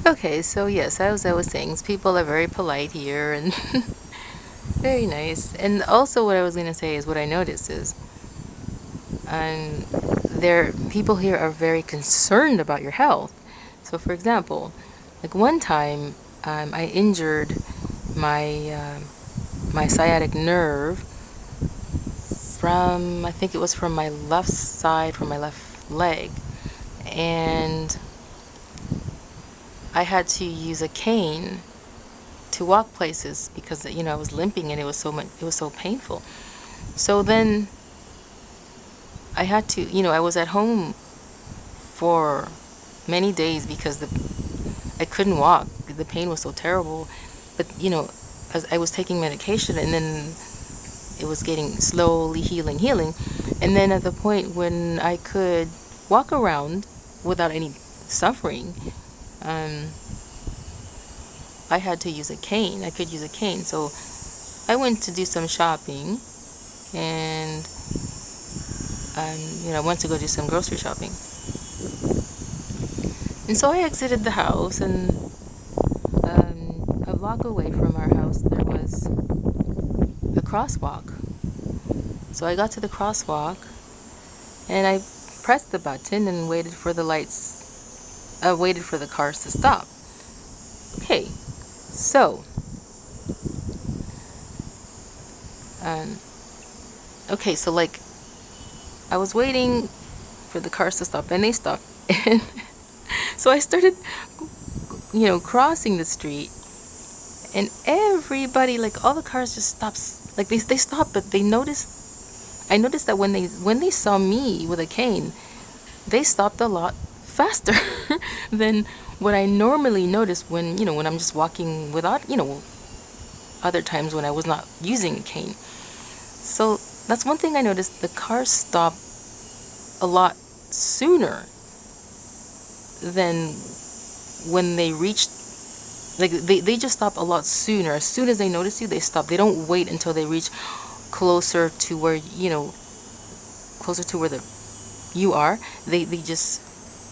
Okay, so yes, as I was saying, people are very polite here and very nice. And also, what I was gonna say is what I noticed is, um, there people here are very concerned about your health. So, for example, like one time, I injured my my sciatic nerve from, I think it was from my left side, from my left leg, and I had to use a cane to walk places because I was limping and it was so painful. So then I had to, I was at home for many days because I couldn't walk. The pain was so terrible. But as I was taking medication, and then it was getting slowly healing. And then at the point when I could walk around without any suffering, um, I had to use a cane. I could use a cane. So I went to do some shopping, and I went to go do some grocery shopping. And so I exited the house, and a block away from our house there was a crosswalk. So I got to the crosswalk, and I pressed the button and waited for the lights. I waited for the cars to stop. Okay, so um, like I was waiting for the cars to stop, and they stopped, and so I started, crossing the street, and everybody, like all the cars just stops, like they stopped, but they noticed. I noticed that when they saw me with a cane, they stopped a lot faster than what I normally notice when I'm just walking without, other times when I was not using a cane. So that's one thing I noticed. The cars stop a lot sooner than when they reached, like they just stop a lot sooner. As soon as they notice you, they stop. They don't wait until they reach closer to where the you are.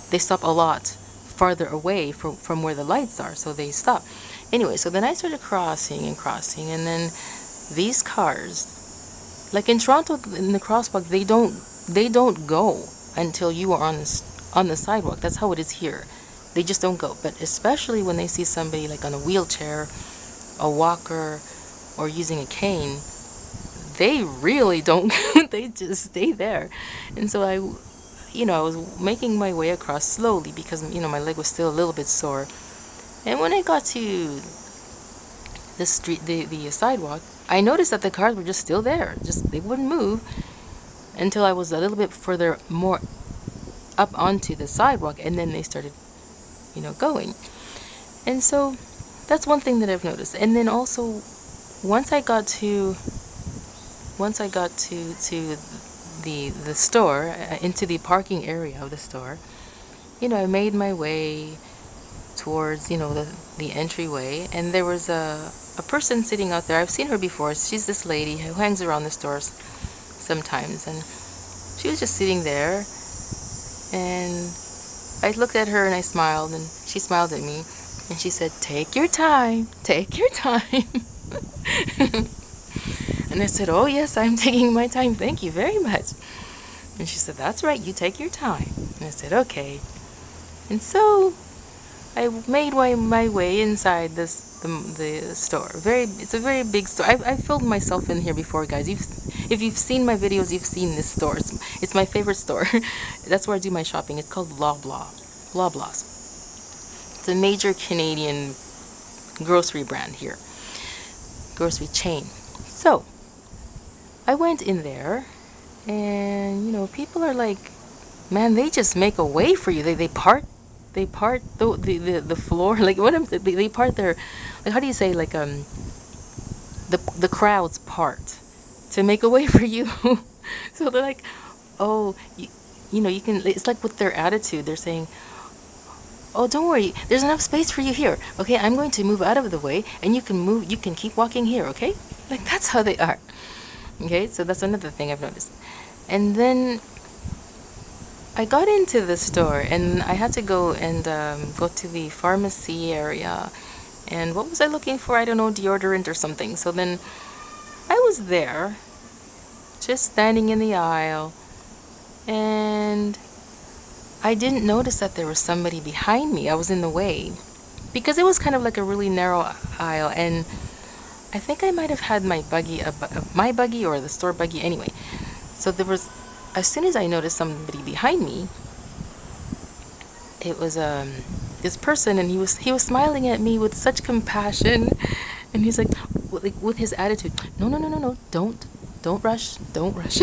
They stop a lot farther away from where the lights are, so they stop. Anyway, so then I started crossing, and then these cars, like in Toronto, in the crosswalk, they don't go until you are on the sidewalk. That's how it is here. They just don't go. But especially when they see somebody like on a wheelchair, a walker, or using a cane, they really don't. They just stay there. And so I was making my way across slowly because my leg was still a little bit sore. And when I got to the street, the sidewalk, I noticed that the cars were just still there. Just they wouldn't move until I was a little bit further more up onto the sidewalk, and then they started going. And so that's one thing that I've noticed. And then also once I got to the store, into the parking area of the store, I made my way towards the entryway, and there was a person sitting out there. I've seen her before. She's this lady who hangs around the stores sometimes, and she was just sitting there, and I looked at her and I smiled, and she smiled at me, and she said, take your time, take your time. And I said, oh yes, I'm taking my time, thank you very much. And she said, that's right, you take your time. And I said, okay. And so I made my way inside the store. It's a very big store. I filmed myself in here before, guys. If you've seen my videos, you've seen this store. It's my favorite store. That's where I do my shopping. It's called Loblaws. It's a major Canadian grocery brand here, grocery chain. So I went in there, and people are like, man, they just make a way for you. They part the floor, like they part their, like, how do you say, like the crowds part to make a way for you. So they're like, oh, you can, it's like with their attitude, they're saying, oh, don't worry, there's enough space for you here, okay, I'm going to move out of the way, and you can keep walking here, okay? Like, that's how they are. Okay, so that's another thing I've noticed. And then I got into the store and I had to go and go to the pharmacy area. And what was I looking for? I don't know, deodorant or something. So then I was there, just standing in the aisle, and I didn't notice that there was somebody behind me. I was in the way because it was kind of like a really narrow aisle, and I think I might have had my buggy or the store buggy anyway. So there was, as soon as I noticed somebody behind me, it was this person, and he was smiling at me with such compassion, and he's like with his attitude, no, no, no, no, no, don't rush, don't rush.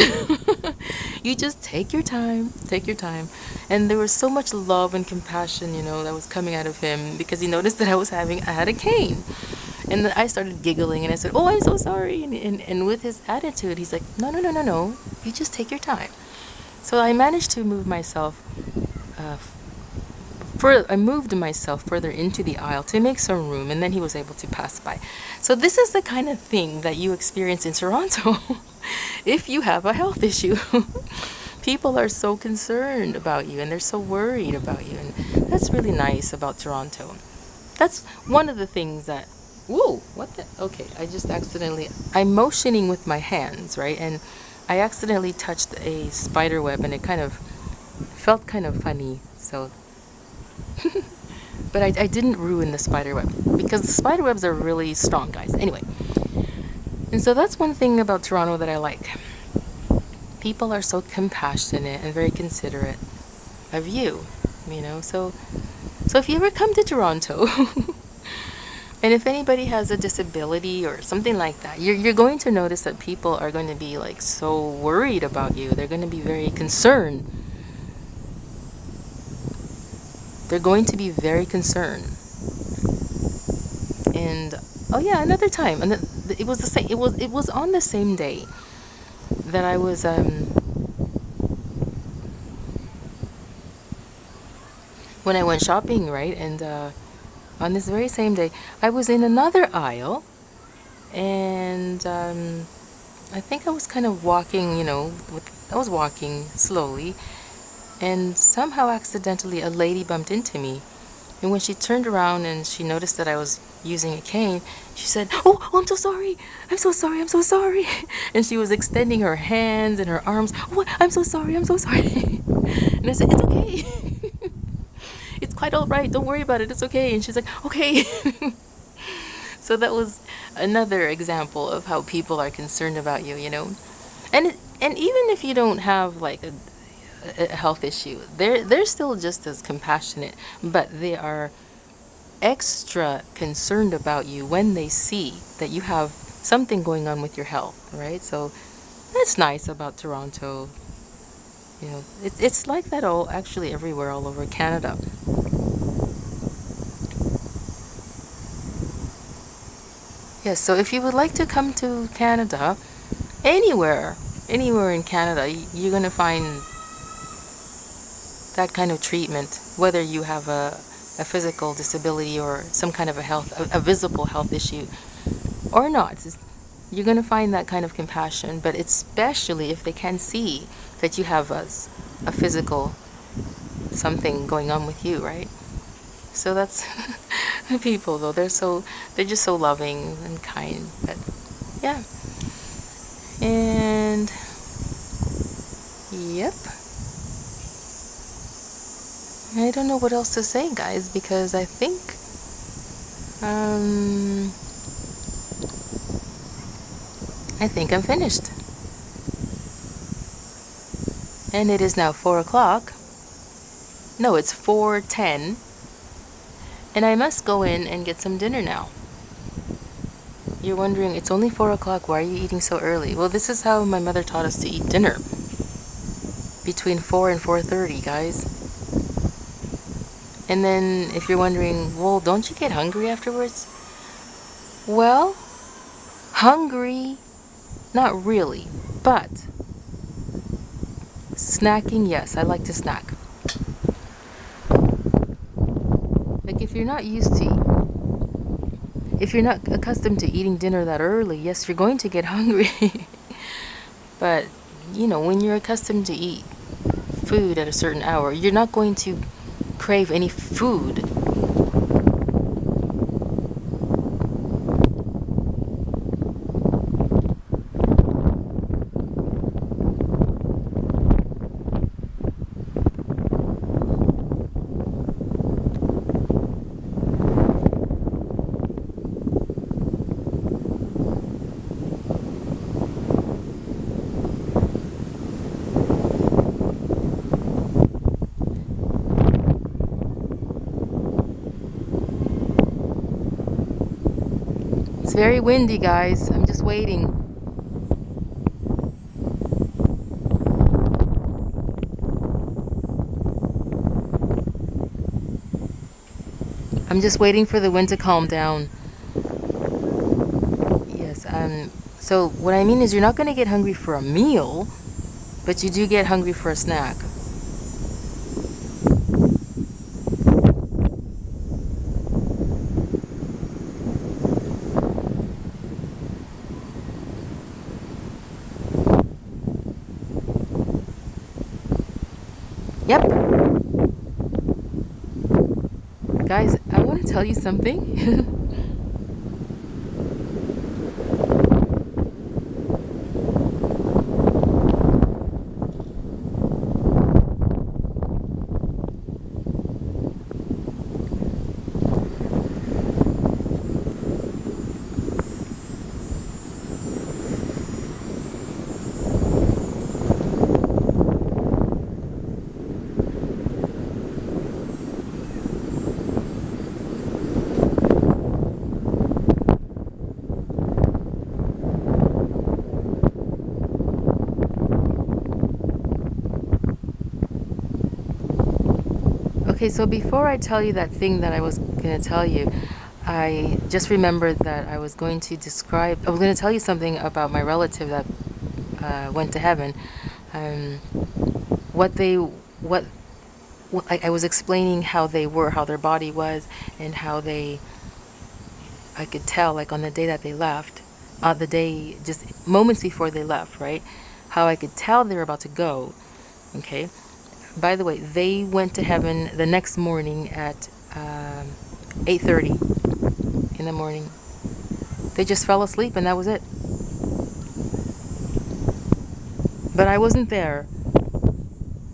You just take your time, take your time. And there was so much love and compassion, that was coming out of him because he noticed that I had a cane. And then I started giggling and I said, "Oh, I'm so sorry." And with his attitude, he's like, "No, no, no, no, no. You just take your time." So I managed to move myself I moved myself further into the aisle to make some room, and then he was able to pass by. So this is the kind of thing that you experience in Toronto if you have a health issue. People are so concerned about you and they're so worried about you, and that's really nice about Toronto. That's one of the things that, whoa, what the, okay, I'm motioning with my hands, right? And I accidentally touched a spider web and it kind of felt kind of funny, so but I didn't ruin the spider web because the spider webs are really strong, guys. Anyway, and so that's one thing about Toronto that I like. People are so compassionate and very considerate of you, so if you ever come to Toronto and if anybody has a disability or something like that, you're going to notice that people are going to be like so worried about you. They're going to be very concerned. They're going to be very concerned. And oh yeah, another time, and it was the same. It was on the same day that I was when I went shopping, right? And on this very same day, I was in another aisle, and I think I was kind of walking, I was walking slowly, and somehow accidentally a lady bumped into me. And when she turned around and she noticed that I was using a cane, she said, "Oh, I'm so sorry. I'm so sorry. I'm so sorry." And she was extending her hands and her arms. "Oh, I'm so sorry. I'm so sorry." And I said, "It's okay. It's quite all right. Don't worry about it. It's okay." And she's like, "Okay." So that was another example of how people are concerned about you, And even if you don't have like a health issue, they're still just as compassionate, but they are extra concerned about you when they see that you have something going on with your health, right? So that's nice about Toronto. It's like that actually everywhere all over Canada. Yes, so if you would like to come to Canada, anywhere in Canada, you're going to find that kind of treatment, whether you have a physical disability or some kind of a visible health issue or not. You're going to find that kind of compassion, but especially if they can see that you have a physical something going on with you, right? So that's people, though, they're just so loving and kind. But yeah, and yep, I don't know what else to say, guys, because I think I'm finished. And it is now 4 o'clock. No, it's 4:10. And I must go in and get some dinner now. You're wondering, it's only 4 o'clock, why are you eating so early? Well, this is how my mother taught us to eat dinner. Between 4 and 4:30, guys. And then if you're wondering, well, don't you get hungry afterwards? Well, hungry, not really, but snacking, yes, I like to snack. Like if you're not accustomed to eating dinner that early, yes, you're going to get hungry. But, when you're accustomed to eat food at a certain hour, you're not going to crave any food. It's very windy, guys. I'm just waiting. I'm just waiting for the wind to calm down. Yes, so what I mean is you're not going to get hungry for a meal, but you do get hungry for a snack. Yep. Guys, I want to tell you something. Okay, so before I tell you that thing that I was going to tell you, I just remembered that I was going to tell you something about my relative that went to heaven. I was explaining how they were, how their body was, and how I could tell, like on the day that they left, the day, just moments before they left, right? How I could tell they were about to go, okay? By the way, they went to heaven the next morning at 8:30 in the morning. They just fell asleep and that was it. But I wasn't there.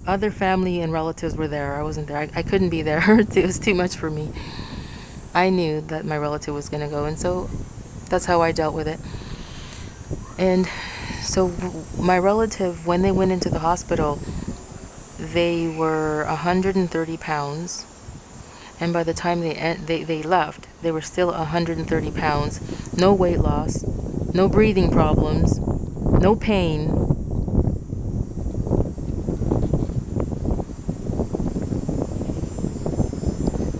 Other family and relatives were there. I wasn't there. I couldn't be there. It was too much for me. I knew that my relative was going to go, and so that's how I dealt with it. And so my relative, when they went into the hospital, they were 130 pounds, and by the time they left, they were still 130 pounds. No weight loss, no breathing problems, no pain.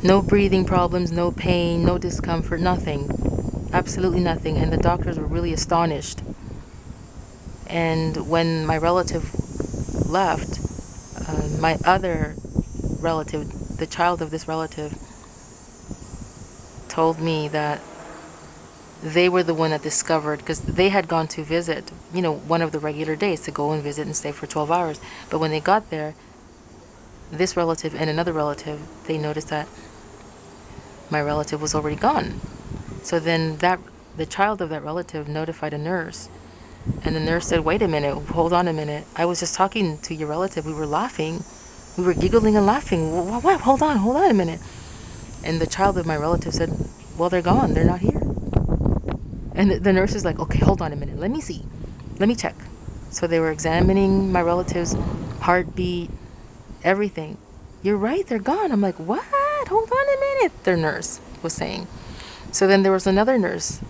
No breathing problems, no pain, no discomfort, nothing. Absolutely nothing. And the doctors were really astonished. And when my relative left, my other relative, the child of this relative, told me that they were the one that discovered, because they had gone to visit, one of the regular days to go and visit and stay for 12 hours. But when they got there, this relative and another relative, they noticed that my relative was already gone. So then the child of that relative notified a nurse. And the nurse said, wait a minute, hold on a minute. I was just talking to your relative. We were laughing. We were giggling and laughing. What? Hold on a minute. And the child of my relative said, well, they're gone. They're not here. And the nurse is like, okay, hold on a minute. Let me see. Let me check. So they were examining my relative's heartbeat, everything. You're right, they're gone. I'm like, what? Hold on a minute, their nurse was saying. So then there was another nurse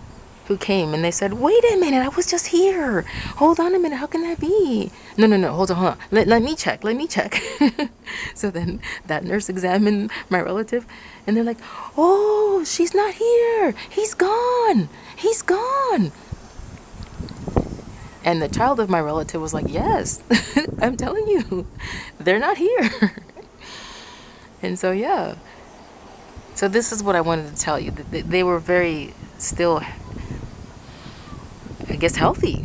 who came, and they said, wait a minute, I was just here. Hold on a minute, how can that be? No, hold on. Let me check. So then that nurse examined my relative, and they're like, oh, she's not here. He's gone. And the child of my relative was like, yes, I'm telling you, they're not here. And so, yeah. So this is what I wanted to tell you. They were very still, I guess, healthy.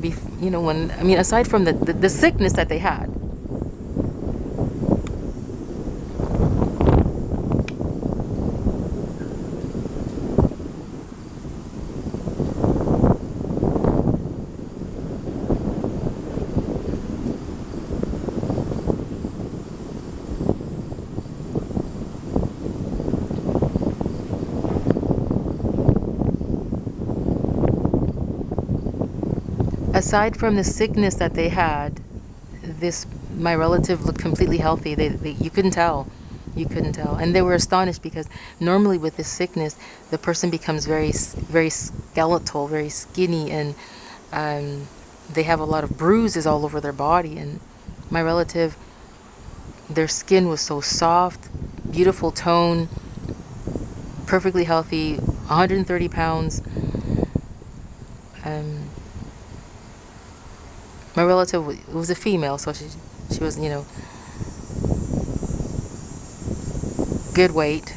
Aside from the sickness that they had. aside from the sickness that they had, my relative looked completely healthy. You couldn't tell. You couldn't tell. And they were astonished because normally with this sickness, the person becomes very skeletal, very skinny, and they have a lot of bruises all over their body. And my relative, their skin was so soft, beautiful tone, perfectly healthy, 130 pounds. My relative was a female, so she was, good weight.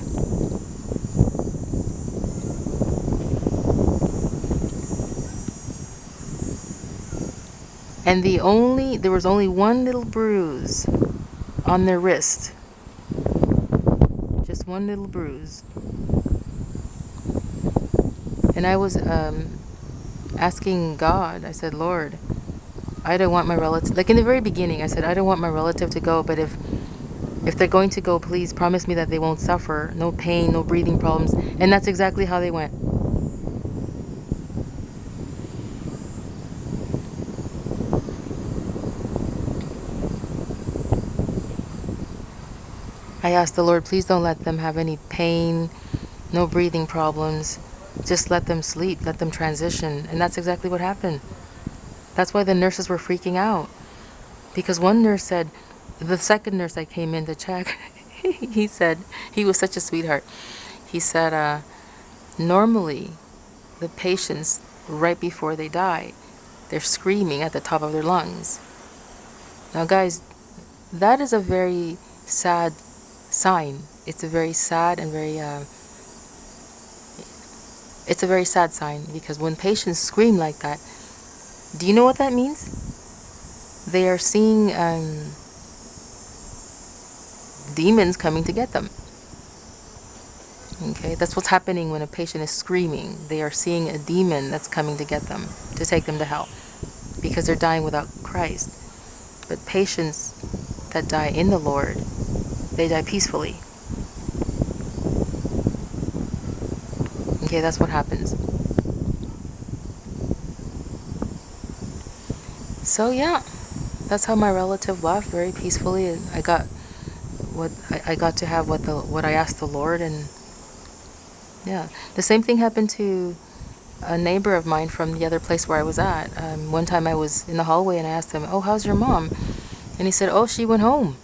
And there was only one little bruise on their wrist. Just one little bruise. And I was asking God, I said, Lord, I don't want my relative, like in the very beginning, I said, I don't want my relative to go, but if they're going to go, please promise me that they won't suffer, no pain, no breathing problems. And that's exactly how they went. I asked the Lord, please don't let them have any pain, no breathing problems. Just let them sleep, let them transition. And that's exactly what happened. That's why the nurses were freaking out. Because one nurse said, the second nurse that came in to check, he said, he was such a sweetheart. He said, normally the patients, right before they die, they're screaming at the top of their lungs. Now guys, that is a very sad sign. It's a very sad and it's a very sad sign, because when patients scream like that, do you know what that means? They are seeing demons coming to get them. Okay, that's what's happening when a patient is screaming. They are seeing a demon that's coming to get them, to take them to hell, because they're dying without Christ. But patients that die in the Lord, they die peacefully. Okay, that's what happens. So yeah, that's how my relative left, very peacefully, and I got to have what I asked the Lord. And yeah, the same thing happened to a neighbor of mine from the other place where I was at. One time I was in the hallway and I asked him, "Oh, how's your mom?" And he said, "Oh, she went home,"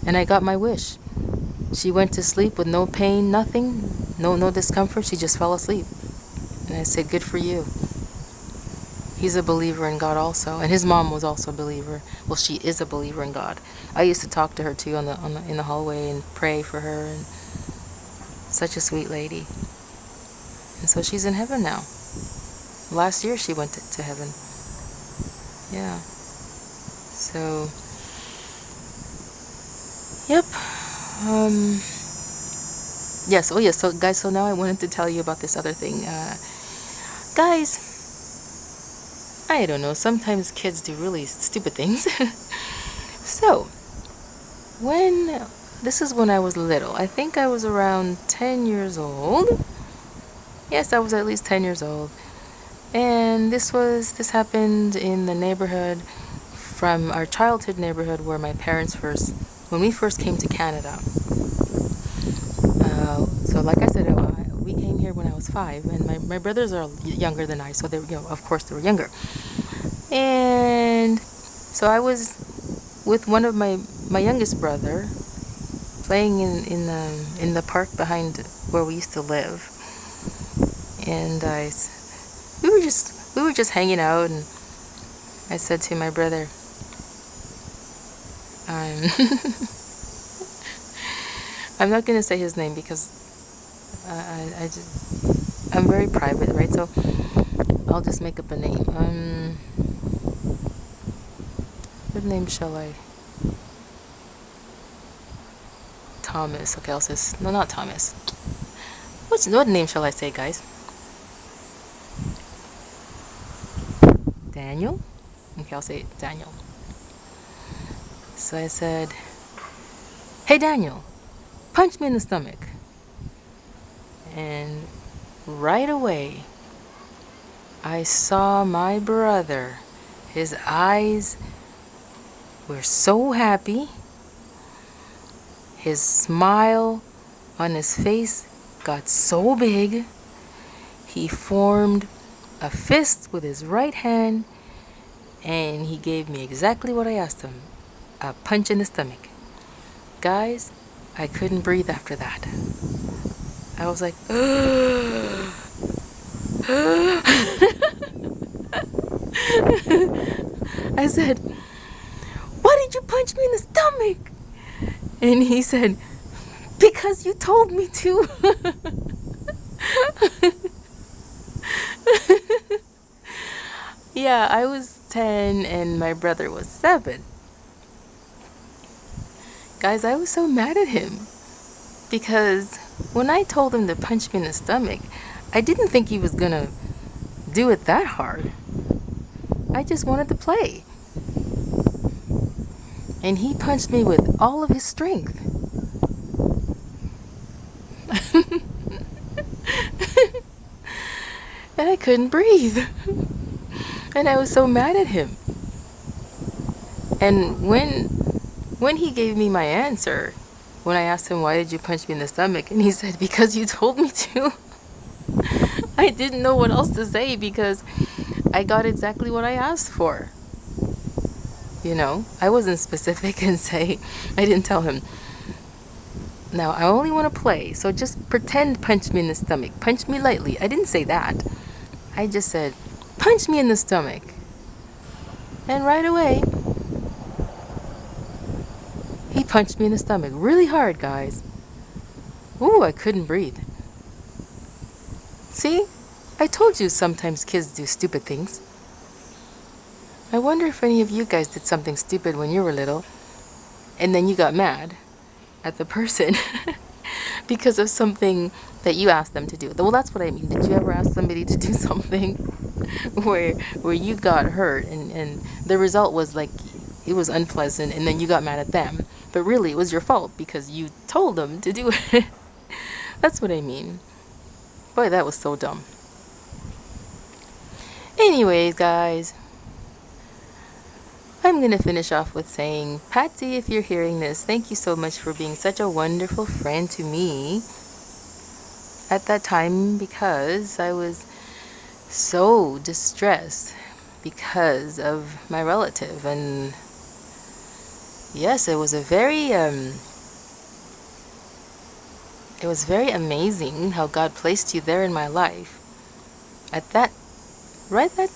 and I got my wish. She went to sleep with no pain, nothing, no discomfort. She just fell asleep. And I said, "Good for you." He's a believer in God also, and his mom was also a believer. Well, she is a believer in God. I used to talk to her too in the hallway and pray for her, and such a sweet lady. And so she's in heaven now. Last year she went to heaven. Yeah. So, yep. Yes. Oh, yes. So, guys. So now I wanted to tell you about this other thing. Guys, I don't know. Sometimes kids do really stupid things. So, this is when I was little. I think I was around 10 years old. Yes, I was at least 10 years old. And this happened in the neighborhood, from our childhood neighborhood, where when we first came to Canada. So like I said, we came here when I was 5, and my brothers are younger than I, so they, of course they were younger. And so I was with one of my youngest brother, playing in the park behind where we used to live. And we were just hanging out, and I said to my brother, I'm not gonna say his name because I'm very private, right? So I'll just make up a name. What name shall I? Thomas. Okay, I'll say no, not Thomas. What name shall I say, guys? Daniel? Okay, I'll say Daniel. So I said, "Hey Daniel, punch me in the stomach." And right away, I saw my brother His eyes were so happy. His smile on his face got so big. He formed a fist with his right hand, and he gave me exactly what I asked him, a punch in the stomach. Guys, I couldn't breathe after that. I was like, I said, why did you punch me in the stomach? And he said, because you told me to. Yeah, I was 10 and my brother was 7. Guys, I was so mad at him because when I told him to punch me in the stomach, I didn't think he was gonna do it that hard. I just wanted to play. And he punched me with all of his strength. And I couldn't breathe. And I was so mad at him. And when he gave me my answer, when I asked him, why did you punch me in the stomach? And he said, because you told me to. I didn't know what else to say because I got exactly what I asked for. You know, I wasn't specific and I didn't tell him, now I only want to play, so just pretend punch me in the stomach. Punch me lightly. I didn't say that. I just said, punch me in the stomach. And right away, he punched me in the stomach really hard, guys. Ooh, I couldn't breathe. See? I told you sometimes kids do stupid things. I wonder if any of you guys did something stupid when you were little, and then you got mad at the person because of something that you asked them to do. Well, that's what I mean. Did you ever ask somebody to do something where you got hurt and the result was like it was unpleasant and then you got mad at them, but really it was your fault because you told them to do it. That's what I mean. Boy, that was so dumb. Anyways, guys, I'm going to finish off with saying, Patsy, if you're hearing this, thank you so much for being such a wonderful friend to me at that time, because I was so distressed because of my relative. And yes, it was very amazing how God placed you there in my life at that right at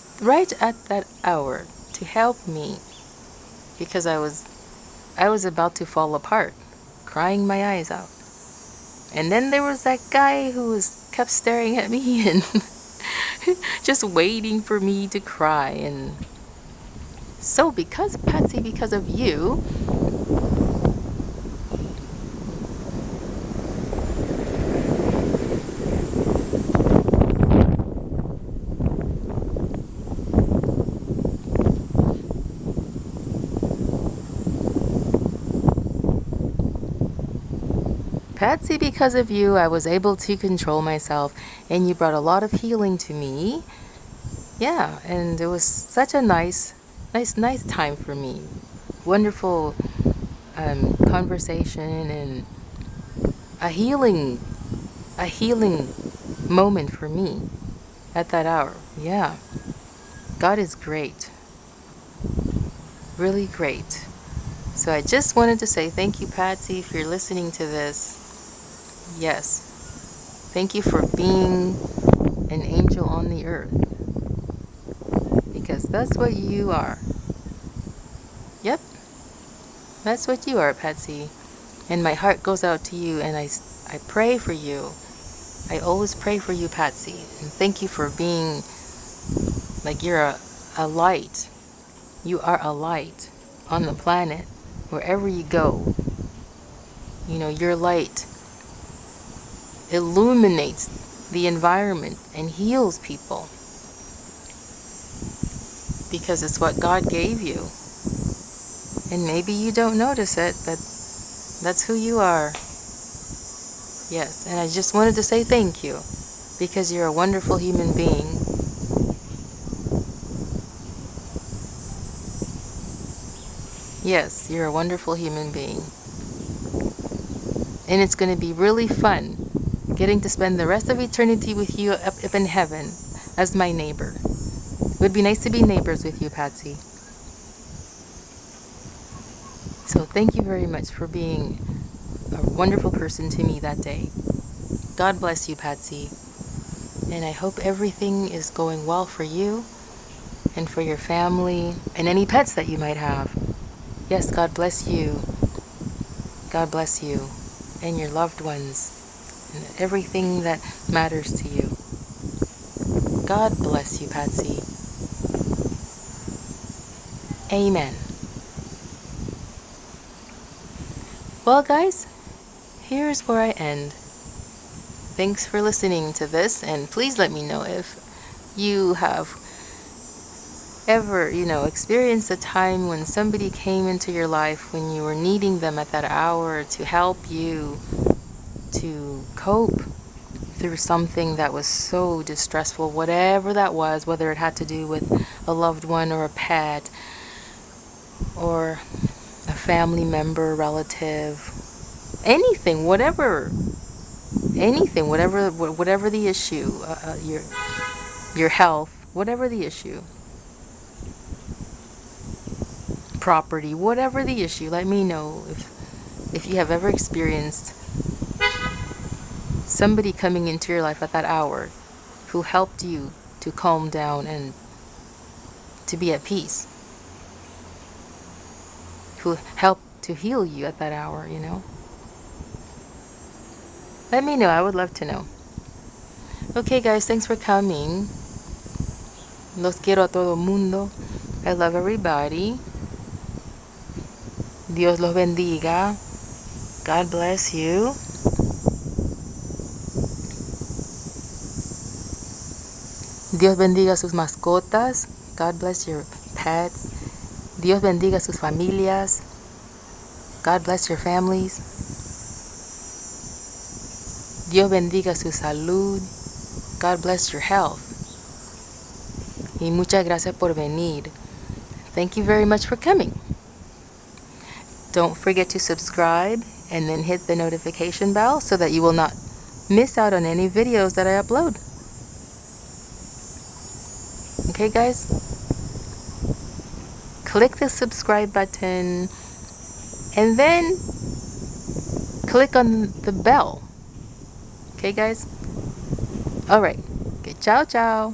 that hour to help me, because I was about to fall apart, crying my eyes out. And then there was that guy who kept staring at me and just waiting for me to cry. And so Patsy, because of you, Patsy, because of you, I was able to control myself, and you brought a lot of healing to me. Yeah, and it was such a nice time for me. Wonderful conversation and a healing moment for me at that hour. Yeah, God is great, really great. So I just wanted to say thank you, Patsy, if you're listening to this. Yes, thank you for being an angel on the earth, because that's what you are. Yep, that's what you are, Patsy. And my heart goes out to you, and I pray for you. I always pray for you, Patsy. And thank you for being, like, you're a light. You are a light on the planet, wherever you go. You know, your light illuminates the environment and heals people, because it's what God gave you. And maybe you don't notice it, but that's who you are. Yes, and I just wanted to say thank you, because you're a wonderful human being. Yes, you're a wonderful human being. And it's going to be really fun getting to spend the rest of eternity with you up in heaven as my neighbor. It would be nice to be neighbors with you, Patsy. So thank you very much for being a wonderful person to me that day. God bless you, Patsy. And I hope everything is going well for you and for your family and any pets that you might have. Yes, God bless you. God bless you and your loved ones and everything that matters to you. God bless you, Patsy. Amen. Well, guys, here's where I end. Thanks for listening to this, and please let me know if you have ever, experienced a time when somebody came into your life when you were needing them at that hour to help you to cope through something that was so distressful, whatever that was, whether it had to do with a loved one or a pet or a family member, relative, anything, whatever the issue, your health, whatever the issue, property, whatever the issue. Let me know if you have ever experienced somebody coming into your life at that hour who helped you to calm down and to be at peace, who helped to heal you at that hour. Let me know. I would love to know. Okay, guys, thanks for coming. Los quiero a todo mundo. I love everybody. Dios los bendiga. God bless you. Dios bendiga sus mascotas. God bless your pets. Dios bendiga sus familias. God bless your families. Dios bendiga su salud. God bless your health. Y muchas gracias por venir. Thank you very much for coming. Don't forget to subscribe and then hit the notification bell so that you will not miss out on any videos that I upload. Okay, guys? Click the subscribe button and then click on the bell. Okay, guys? All right. Okay, ciao, ciao.